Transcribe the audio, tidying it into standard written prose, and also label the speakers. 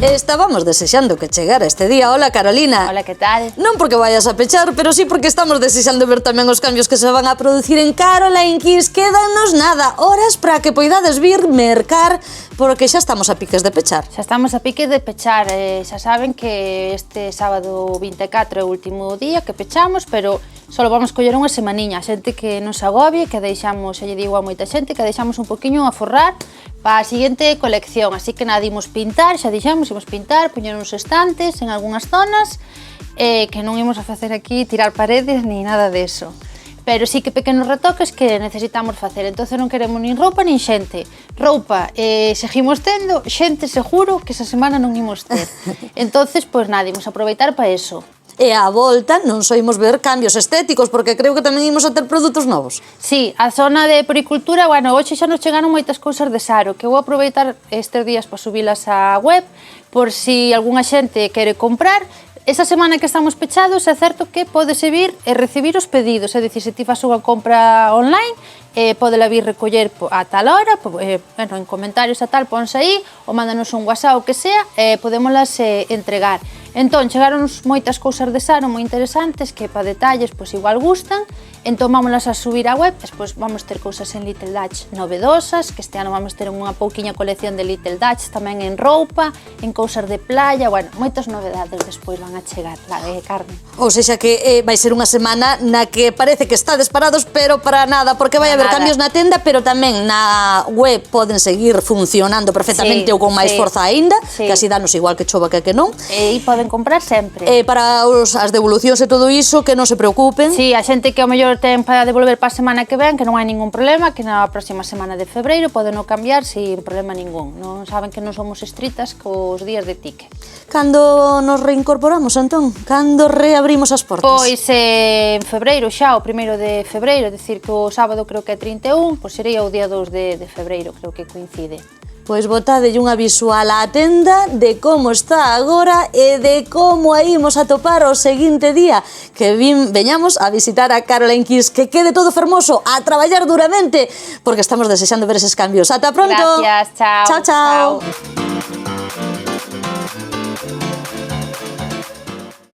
Speaker 1: Estábamos desexando que chegara este día. Hola, Carolina.
Speaker 2: Hola, que tal?
Speaker 1: Non porque vayas a pechar, pero sí porque estamos desexando ver tamén os cambios que se van a producir en Caroline Kiss. Quédanos nada, horas para que poidades vir mercar, porque xa estamos a piques de pechar.
Speaker 2: Xa estamos a piques de pechar, xa saben que este sábado 24 é o último día que pechamos, pero só vamos coller unha semaniña. A xente que nos agobie, que deixamos, xa lle digo a moita xente, que deixamos un poquinho a forrar para a seguinte colección, así que nada, imos pintar, xa dixemos, imos pintar, poñer uns estantes en algunhas zonas, que non imos a facer aquí tirar paredes ni nada deso. Pero sí que pequenos retoques que necesitamos facer, entonces non queremos nin roupa nin xente. Roupa seguimos tendo, xente seguro que esa semana non imos ter. Entonces, pois nada, imos aproveitar para eso.
Speaker 1: E á volta non só imos ver cambios estéticos, porque creo que tamén imos a ter produtos novos.
Speaker 2: Sí, a zona de poricultura, bueno, hoxe xa nos chegaron moitas cousas de Saro, que vou aproveitar estes días para subilas á web, por si algunha xente quere comprar. Esa semana que estamos pechados é certo que podese vir e recibir os pedidos, é dicir, se ti fas unha compra online, podela vir recoller a tal hora, en comentarios a tal, ponse aí, ou mándanos un WhatsApp ou que sea, podémolas entregar. Entón, chegaron moitas cousas de Saro moi interesantes que para detalles pois igual gustan, entón vámolas a subir á web, despois vamos ter cousas en Little Dutch novedosas, que este ano vamos ter unha pouquiña colección de Little Dutch, tamén en roupa, en cousas de playa, bueno, moitas novedades despois van a chegar, la de Carmen.
Speaker 1: Ou seja que vai ser unha semana na que parece que estades parados, pero para nada, porque vai haber cambios na tenda, pero tamén na web poden seguir funcionando perfectamente ou con máis forza aínda, que así danos igual que chova que non.
Speaker 2: E poden comprar sempre.
Speaker 1: Para as devolucións e todo iso, que non se preocupen.
Speaker 2: Sí, a xente que ao mellor ten para devolver para a semana que ven, que non hai ningún problema, que na próxima semana de febreiro poden non cambiar sin problema ningún. Non saben que non somos estritas cos días de tique.
Speaker 1: Cando nos reincorporamos, entón? Cando reabrimos as portas?
Speaker 2: Pois en febreiro xa, o 1º de febreiro, é dicir que o sábado creo que é 31, pois sería o día 2 de febreiro, creo que coincide.
Speaker 1: Pois botadelle unha visual á tenda de como está agora e de como a imos a topar o seguinte día que veñamos a visitar a Caroline Kiss. Que quede todo fermoso, a traballar duramente, porque estamos desexando ver eses cambios. Ata pronto!
Speaker 2: Gracias, chao.
Speaker 1: Chao, chao.